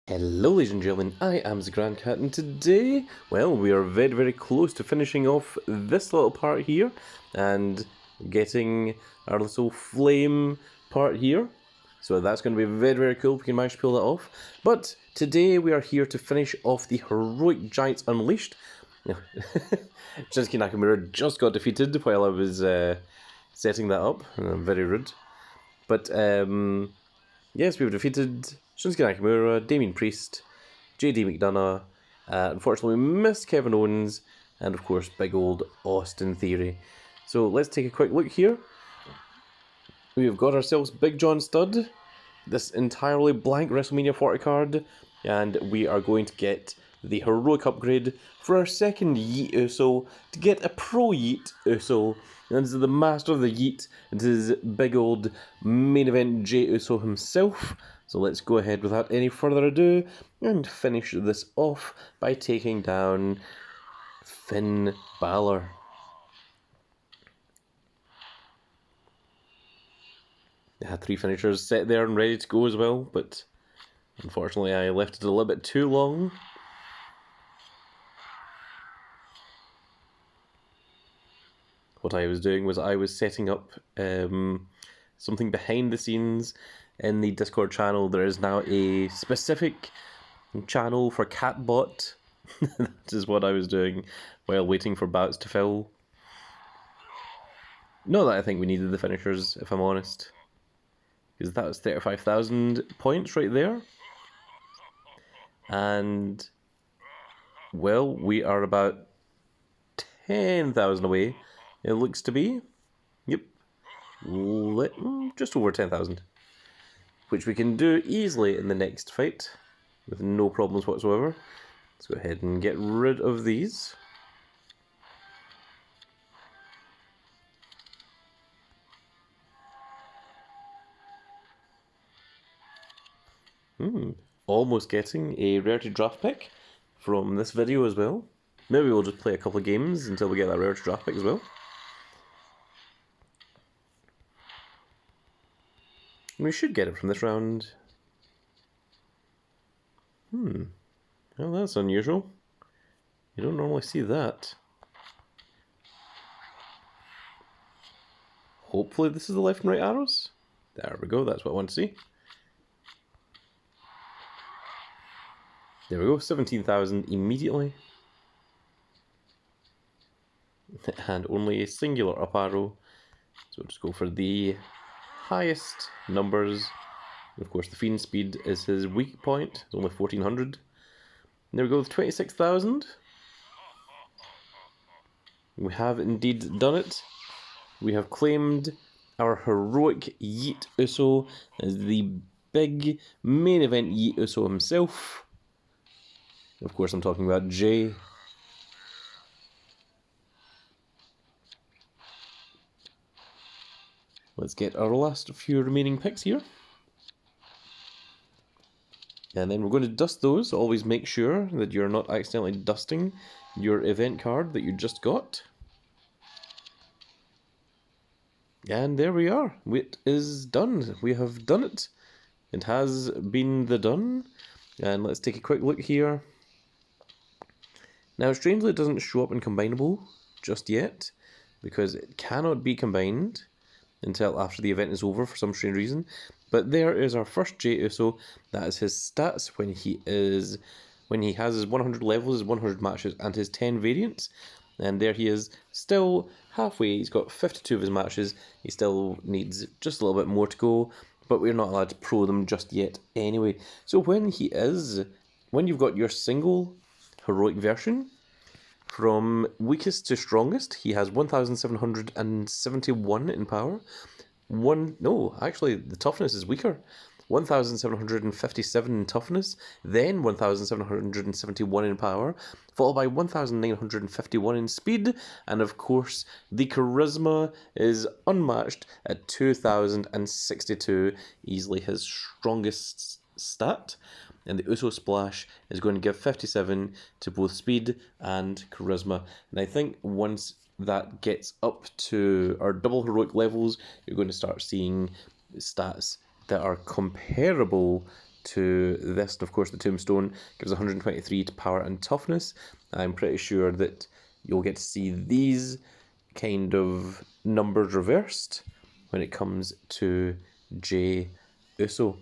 Hello ladies and gentlemen, I am the Grand Cat, and today, well, we are very close to finishing off this little part here and getting our little flame part here. So that's going to be very cool if we can manage to pull that off. But today we are here to finish off the Heroic Giants Unleashed. Shinsuke Nakamura just got defeated while I was setting that up. Very rude. But yes, we've defeated Shinsuke Nakamura, Damien Priest, JD McDonough. Unfortunately, we missed Kevin Owens, and of course, big old Austin Theory. So let's take a quick look here. We've got ourselves Big John Studd, this entirely blank WrestleMania 40 card, and we are going to get the Heroic upgrade for our second YEET Uso to get a Pro YEET Uso. And this is the master of the YEET. It is big old main event Jey Uso himself. So let's go ahead without any further ado and finish this off by taking down Finn Balor. They had 3 finishers set there and ready to go as well, but unfortunately I left it a little bit too long. What I was doing was I was setting up something behind the scenes in the Discord channel. There is now a specific channel for Catbot. That is what I was doing while waiting for bouts to fill. Not that I think we needed the finishers, if I'm honest, because that was 35,000 points right there. And, well, we are about 10,000 away, it looks to be. Yep. Just over 10,000. Which we can do easily in the next fight with no problems whatsoever. Let's go ahead and get rid of these. Almost getting a rarity draft pick from this video as well. Maybe we'll just play a couple of games until we get that rarity draft pick as well. We should get it from this round. Well, that's unusual. You don't normally see that. Hopefully this is the left and right arrows. There we go, that's what I want to see. There we go, 17,000 immediately. And only a singular up arrow. So we'll just go for the highest numbers. Of course, the Fiend speed is his weak point. It's only 1,400. There we go, with 26,000. We have indeed done it. We have claimed our Heroic YEET Uso as the big main event YEET Uso himself. Of course, I'm talking about Jey. Let's get our last few remaining picks here. And then we're going to dust those. Always make sure that you're not accidentally dusting your event card that you just got. And there we are. It is done. We have done it. It has been done. And let's take a quick look here. Now, strangely, it doesn't show up in combinable just yet, because it cannot be combined until after the event is over for some strange reason. But there is our first Jey Uso. That is his stats when he has his 100 levels, his 100 matches, and his 10 variants. And there he is, still halfway. He's got 52 of his matches. He still needs just a little bit more to go, but we're not allowed to pro them just yet anyway. So when you've got your single Heroic version, from weakest to strongest, he has 1,771 in power. Actually, the toughness is weaker. 1,757 in toughness, then 1,771 in power, followed by 1,951 in speed, and of course, the charisma is unmatched at 2,062, easily his strongest stat. And the Uso Splash is going to give 57 to both speed and charisma. And I think once that gets up to our double heroic levels, you're going to start seeing stats that are comparable to this. And of course, the Tombstone gives 123 to power and toughness. I'm pretty sure that you'll get to see these kind of numbers reversed when it comes to Jey Uso.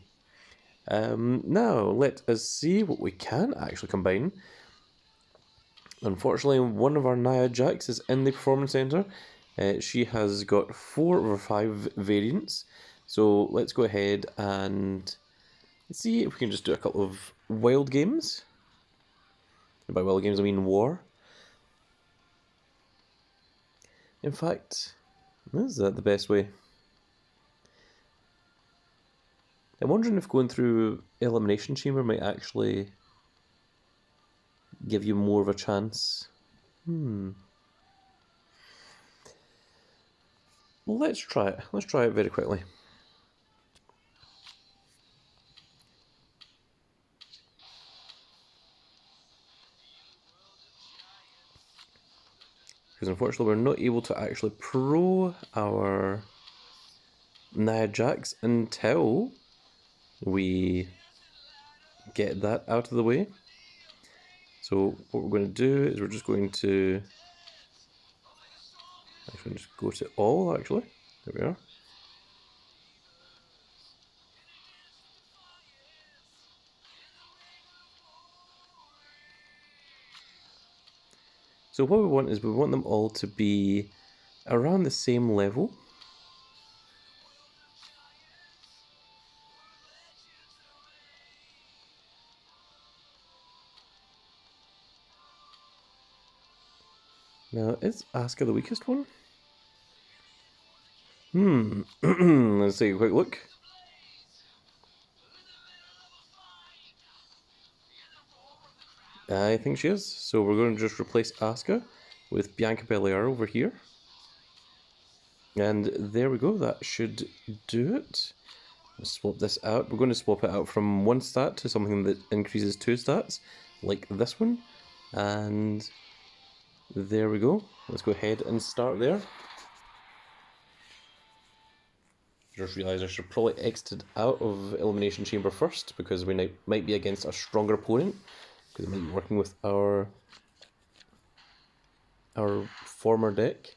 Now, let us see what we can actually combine. Unfortunately, one of our Nia Jax is in the Performance Center. She has got 4 over 5 variants. So let's go ahead and see if we can just do a couple of wild games. And by wild games, I mean war. In fact, is that the best way? I'm wondering if going through Elimination Chamber might actually give you more of a chance. Well, let's try it. Let's try it very quickly. Because unfortunately we're not able to actually pro our Nia Jax until we get that out of the way. So what we're going to do is we're just going to actually just go to all, actually. There we are. So what we want is we want them all to be around the same level. Now, is Asuka the weakest one? Let's take a quick look. I think she is. So we're going to just replace Asuka with Bianca Belair over here. And there we go, that should do it. Let's swap this out. We're going to swap it out from 1 stat to something that increases 2 stats, like this one. And there we go. Let's go ahead and start there. Just realised I should probably exit out of Elimination Chamber first, because we might be against a stronger opponent, because it might be working with our former deck.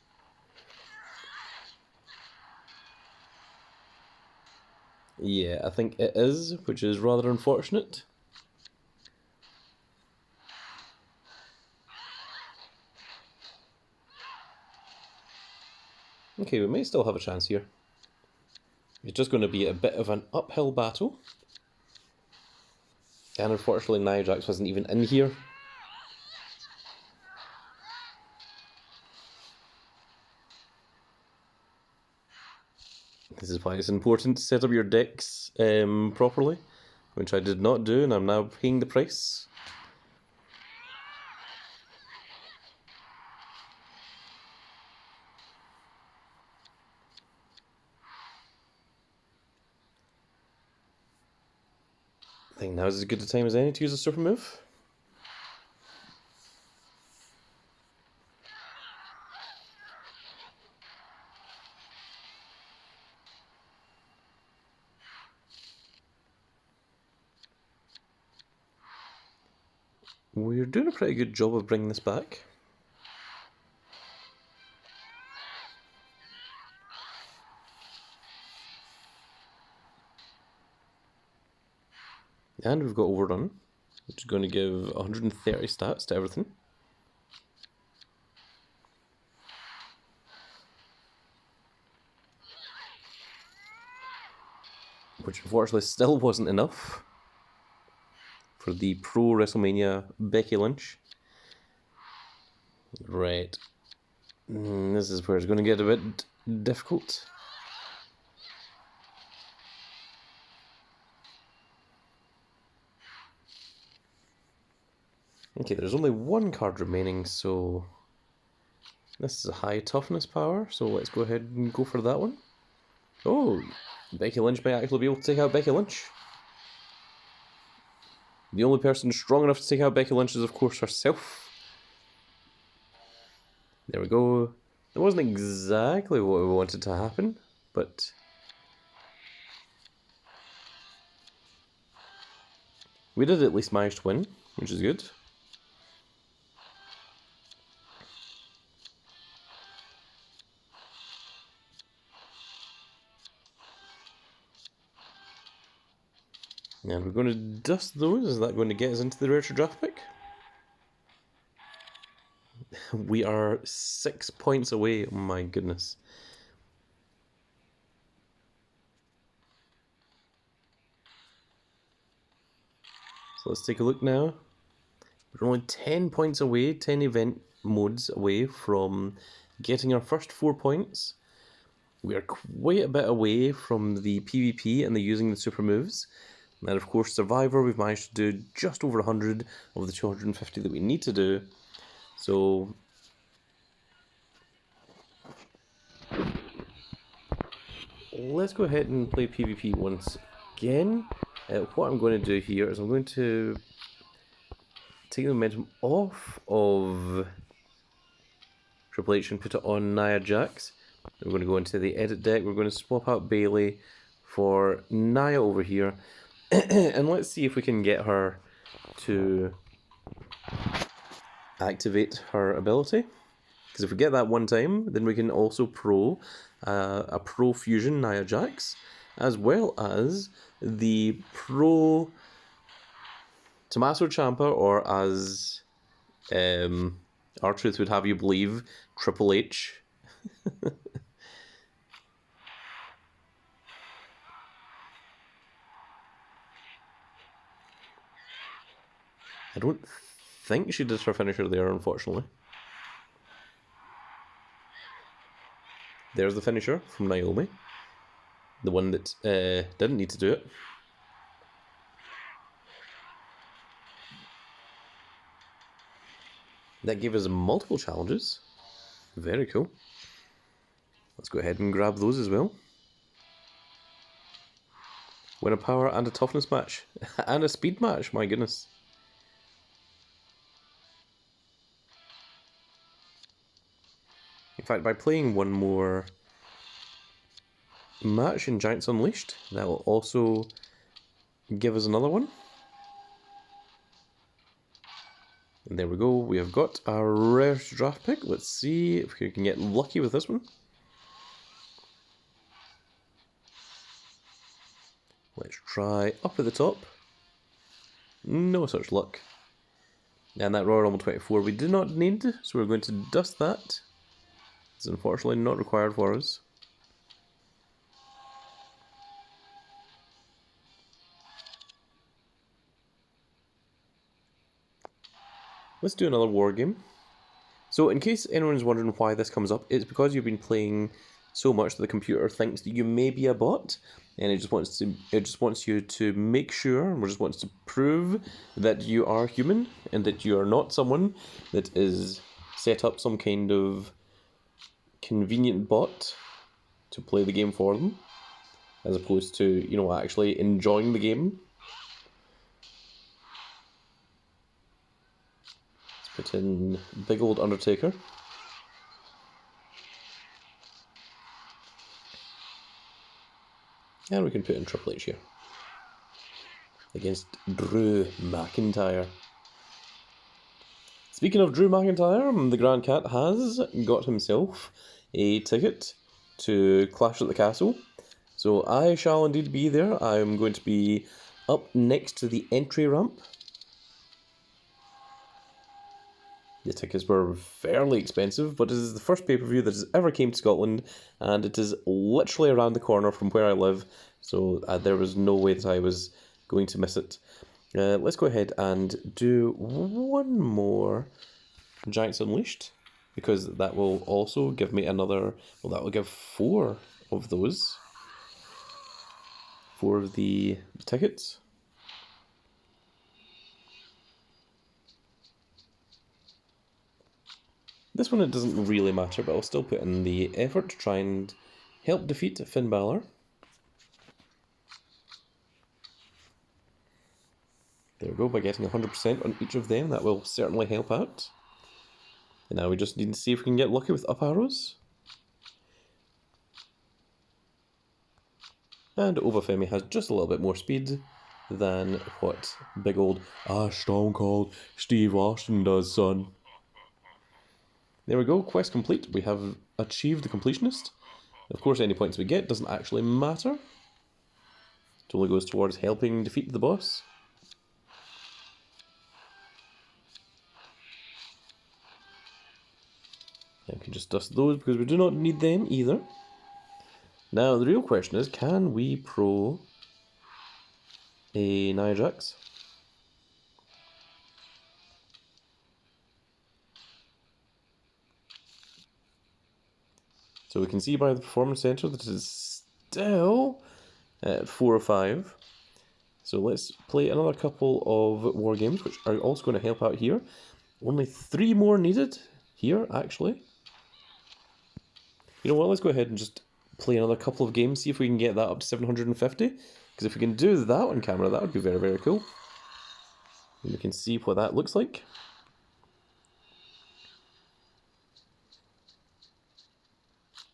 Yeah, I think it is, which is rather unfortunate. Okay, we may still have a chance here. It's just going to be a bit of an uphill battle. And unfortunately, Nia Jax wasn't even in here. This is why it's important to set up your decks properly, which I did not do, and I'm now paying the price. I think now is as good a time as any to use a super move. We're doing a pretty good job of bringing this back. And we've got Overdone, which is going to give 130 stats to everything. Which unfortunately still wasn't enough for the pro WrestleMania Becky Lynch. Right. This is where it's going to get a bit difficult. Okay, there's only 1 card remaining, so this is a high toughness power, so let's go ahead and go for that one. Oh, Becky Lynch may actually be able to take out Becky Lynch. The only person strong enough to take out Becky Lynch is, of course, herself. There we go. That wasn't exactly what we wanted to happen, but... We did at least manage to win, which is good. And we're going to dust those. Is that going to get us into the rare draft pick? We are 6 points away. Oh my goodness. So let's take a look now. We're only 10 points away, 10 event modes away from getting our first 4 points. We are quite a bit away from the PvP and the using the super moves. And of course, Survivor, we've managed to do just over 100 of the 250 that we need to do. So let's go ahead and play PvP once again. What I'm going to do here is I'm going to take the momentum off of Triple H and put it on Nia Jax. We're going to go into the edit deck. We're going to swap out Bailey for Nia over here. And let's see if we can get her to activate her ability. Because if we get that one time, then we can also pro a pro fusion Nia Jax, as well as the pro Tommaso Ciampa, or as R-Truth would have you believe, Triple H. I don't think she did her finisher there, unfortunately. There's the finisher from Naomi. The one that didn't need to do it. That gave us multiple challenges. Very cool. Let's go ahead and grab those as well. Win a power and a toughness match. And a speed match, my goodness. In fact, by playing one more match in Giants Unleashed, that will also give us another one. And there we go, we have got our rare draft pick. Let's see if we can get lucky with this one. Let's try up at the top. No such luck. And that Royal Rumble 24 we did not need, so we're going to dust that. It's unfortunately not required for us. Let's do another war game. So in case anyone's wondering why this comes up, it's because you've been playing so much that the computer thinks that you may be a bot, and it just wants you to make sure, or just wants to prove that you are human and that you are not someone that is set up some kind of convenient bot to play the game for them, as opposed to, you know, actually enjoying the game. Let's put in big old Undertaker. And we can put in Triple H here against Drew McIntyre. Speaking of Drew McIntyre, the Grand Cat has got himself a ticket to Clash at the Castle. So I shall indeed be there. I'm going to be up next to the entry ramp. The tickets were fairly expensive, but it is the first pay-per-view that has ever came to Scotland, and it is literally around the corner from where I live, so there was no way that I was going to miss it. Let's go ahead and do one more Giants Unleashed, because that will also give me another, well, that will give 4 of those. 4 of the tickets. This one, it doesn't really matter, but I'll still put in the effort to try and help defeat Finn Balor. There we go, by getting 100% on each of them, that will certainly help out. And now we just need to see if we can get lucky with up arrows. And Obafemi has just a little bit more speed, than what big old Stone Cold Steve Austin does, son. There we go, quest complete. We have achieved the completionist. Of course, any points we get doesn't actually matter. It only goes towards helping defeat the boss. And we can just dust those because we do not need them either. Now, the real question is, can we pro a Nia Jax? So we can see by the performance center that it is still at 4 or 5. So let's play another couple of war games, which are also going to help out here. Only 3 more needed here, actually. You know what, let's go ahead and just play another couple of games, see if we can get that up to 750. Because if we can do that on camera, that would be very, very cool. And we can see what that looks like.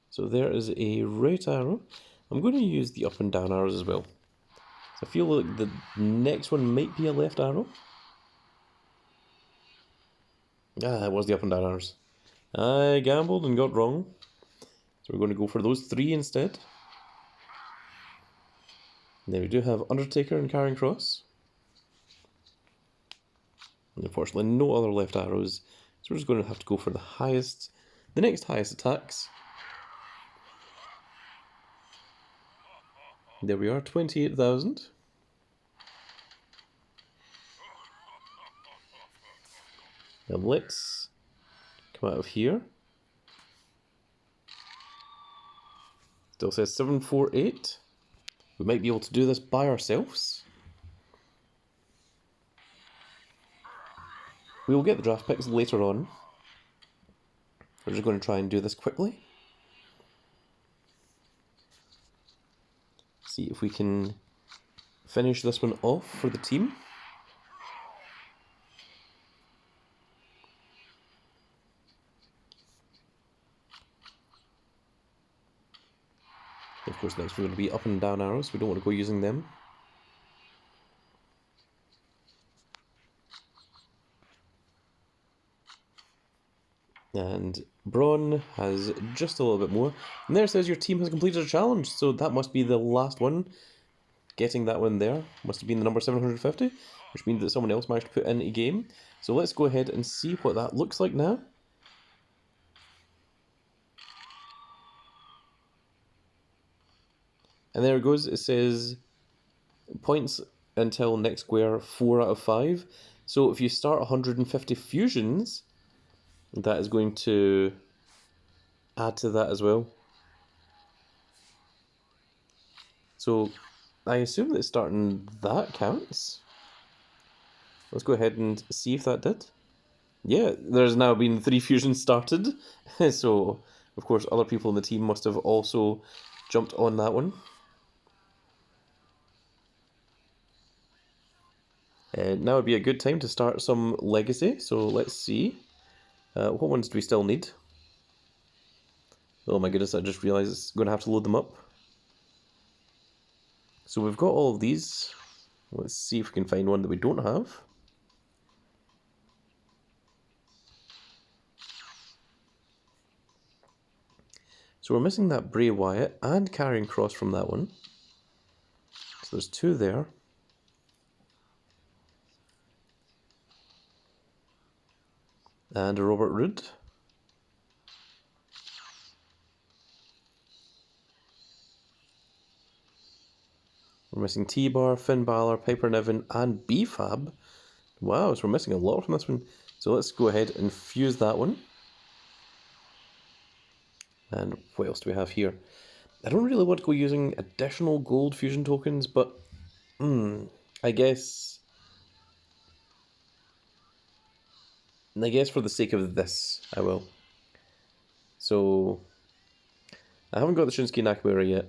So there is a right arrow. I'm going to use the up and down arrows as well. So I feel like the next one might be a left arrow. Ah, it was the up and down arrows. I gambled and got wrong. So we're going to go for those 3 instead. And then we do have Undertaker and Carrying Cross. And unfortunately no other left arrows. So we're just going to have to go for the next highest attacks. There we are, 28,000. Now let's come out of here. Still says 748. We might be able to do this by ourselves. We will get the draft picks later on. We're just going to try and do this quickly. See if we can finish this one off for the team. Of course, next we're going to be up and down arrows. We don't want to go using them. And Braun has just a little bit more. And there it says your team has completed a challenge. So that must be the last one. Getting that one there must have been the number 750, which means that someone else managed to put in a game. So let's go ahead and see what that looks like now. And there it goes. It says points until next square 4 out of 5. So if you start 150 fusions, that is going to add to that as well. So I assume that starting that counts. Let's go ahead and see if that did. Yeah, there's now been 3 fusions started. So, of course, other people in the team must have also jumped on that one. Now would be a good time to start some legacy. So let's see. What ones do we still need? Oh my goodness, I just realised it's going to have to load them up. So we've got all of these. Let's see if we can find one that we don't have. So we're missing that Bray Wyatt and Carrying Cross from that one. So there's 2 there. And a Robert Roode. We're missing T-Bar, Finn Balor, Piper Niven, and B-Fab. Wow, so we're missing a lot from this one. So let's go ahead and fuse that one. And what else do we have here? I don't really want to go using additional gold fusion tokens, but I guess for the sake of this, I will. So I haven't got the Shinsuke Nakamura yet,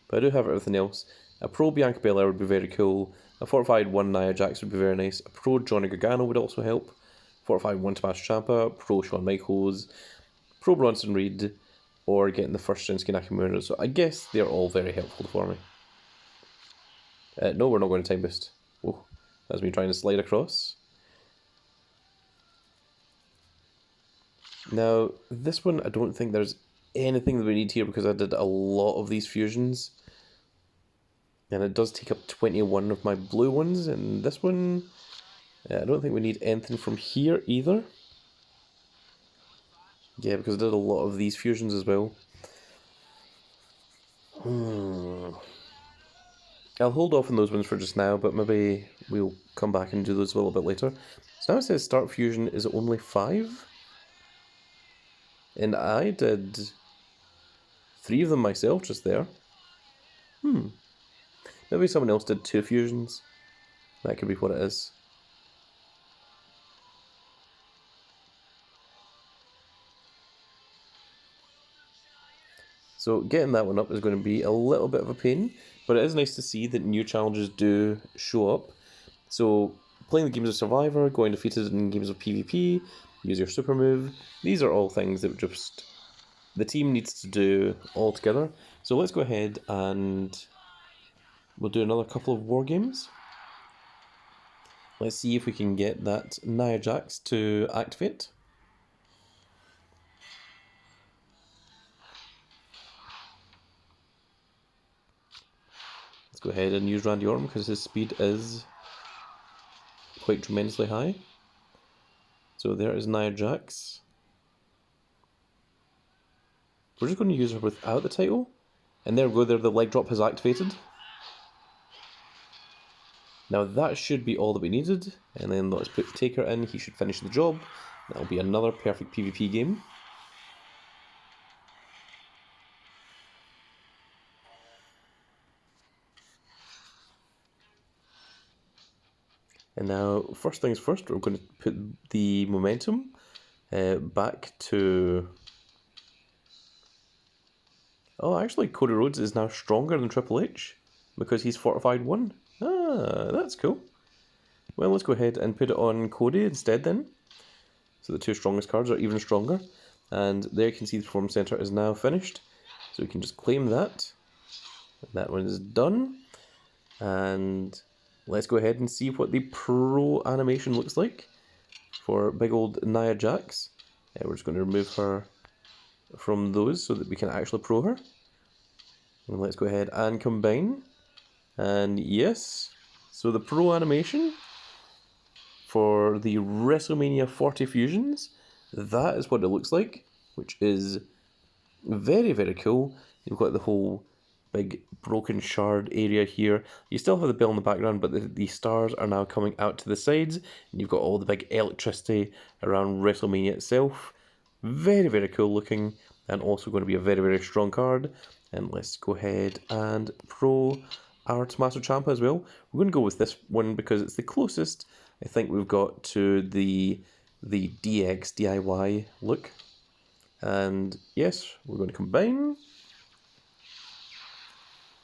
but I do have everything else. A pro Bianca Belair would be very cool. A fortified 1 Nia Jax would be very nice. A pro Johnny Gargano would also help. Fortified 1 Tommaso Ciampa. Pro Shawn Michaels. Pro Bronson Reed. Or getting the first Shinsuke Nakamura. So I guess they're all very helpful for me. No, we're not going to time boost. Oh, that's me trying to slide across. Now, this one, I don't think there's anything that we need here because I did a lot of these fusions. And it does take up 21 of my blue ones, and this one, I don't think we need anything from here either. Yeah, because I did a lot of these fusions as well. I'll hold off on those ones for just now, but maybe we'll come back and do those a little bit later. So now it says start fusion is only 5. And I did 3 of them myself just there. Maybe someone else did 2 fusions. That could be what it is. So getting that one up is going to be a little bit of a pain, but it is nice to see that new challenges do show up. So playing the games of Survivor, going defeated in games of PvP, use your super move, these are all things that just the team needs to do all together. So let's go ahead and we'll do another couple of war games. Let's see if we can get that Nia Jax to activate. Let's go ahead and use Randy Orton because his speed is quite tremendously high. So there is Nia Jax. We're just going to use her without the title. And there we go, there the leg drop has activated. Now that should be all that we needed. And then let's put Taker in, he should finish the job. That'll be another perfect PvP game. And now, first things first, we're going to put the momentum back to... Oh, actually, Cody Rhodes is now stronger than Triple H because he's fortified 1. Ah, that's cool. Well, let's go ahead and put it on Cody instead then. So the 2 strongest cards are even stronger. And there you can see the Performance Center is now finished. So we can just claim that. That one is done. And let's go ahead and see what the pro animation looks like for big old Nia Jax. We're just going to remove her from those so that we can actually pro her. And let's go ahead and combine. And yes, so the pro animation for the WrestleMania 40 fusions, that is what it looks like, which is very, very cool. You've got the whole big broken shard area here. You still have the bell in the background, but the stars are now coming out to the sides. And you've got all the big electricity around WrestleMania itself. Very, very cool looking, and also going to be a very, very strong card. And let's go ahead and pro our Tommaso Ciampa as well. We're going to go with this one because it's the closest I think we've got to the DX DIY look. And yes, we're going to combine.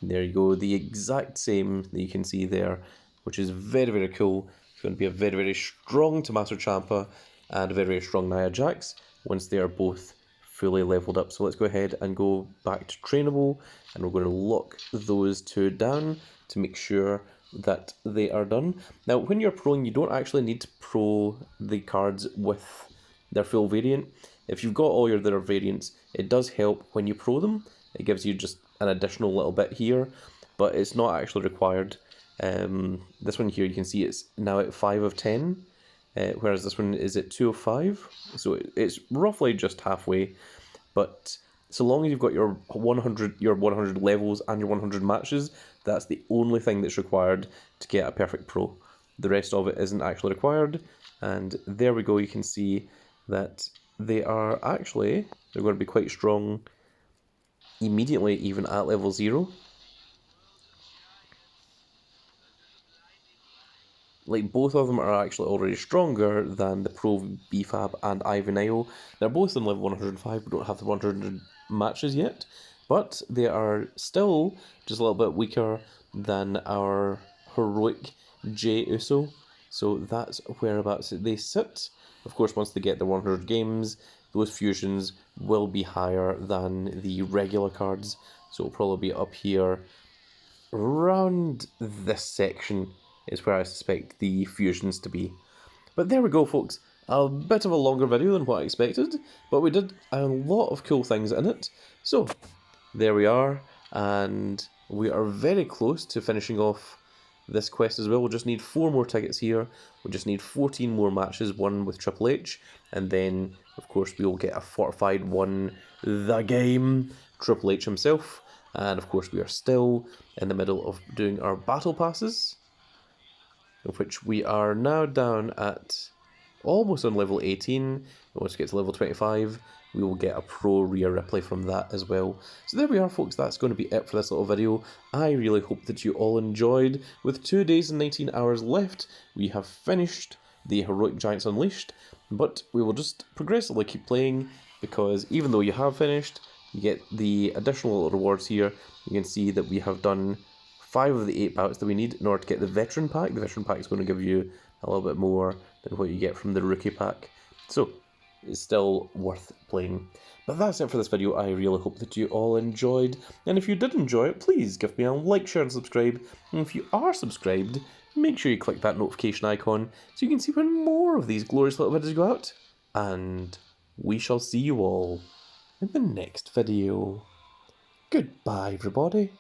There you go, the exact same that you can see there, which is very, very cool. It's going to be a very, very strong Tommaso Ciampa and a very, very strong Nia Jax once they are both fully leveled up. So let's go ahead and go back to trainable, and we're going to lock those 2 down to make sure that they are done. Now, when you're proing, you don't actually need to pro the cards with their full variant. If you've got all your other variants, it does help when you pro them. It gives you just an additional little bit here, but it's not actually required. This one here, you can see it's now at 5 of 10, whereas this one is at 2 of 5. So it's roughly just halfway. But so long as you've got your 100 levels and your 100 matches, that's the only thing that's required to get a perfect pro. The rest of it isn't actually required. And there we go, you can see that they are actually, they're going to be quite strong immediately, even at level 0. Like, both of them are actually already stronger than the Pro BFAB and Ivanio. They're both in level 105, we don't have the 100 matches yet, but they are still just a little bit weaker than our heroic Jey Uso. So that's whereabouts they sit. Of course, once they get the 100 games, those fusions will be higher than the regular cards. So it'll probably be up here around this section is where I suspect the fusions to be. But there we go, folks. A bit of a longer video than what I expected, but we did a lot of cool things in it. So, there we are, and we are very close to finishing off this quest as well. We'll just need 4 more tickets here. We'll just need 14 more matches, one with Triple H, and then, of course, we'll get a fortified one, the game, Triple H himself. And, of course, we are still in the middle of doing our battle passes, of which we are now down at almost on level 18. Once we get to level 25, we will get a pro Rhea Ripley from that as well. So there we are, folks. That's going to be it for this little video. I really hope that you all enjoyed. With 2 days and 19 hours left, we have finished the Heroic Giants Unleashed, but we will just progressively keep playing, because even though you have finished, you get the additional little rewards here. You can see that we have done 5 of the 8 bouts that we need in order to get the Veteran Pack. The Veteran Pack is going to give you a little bit more than what you get from the Rookie Pack. So, it's still worth playing. But that's it for this video. I really hope that you all enjoyed. And if you did enjoy it, please give me a like, share and subscribe. And if you are subscribed, make sure you click that notification icon so you can see when more of these glorious little videos go out. And we shall see you all in the next video. Goodbye, everybody.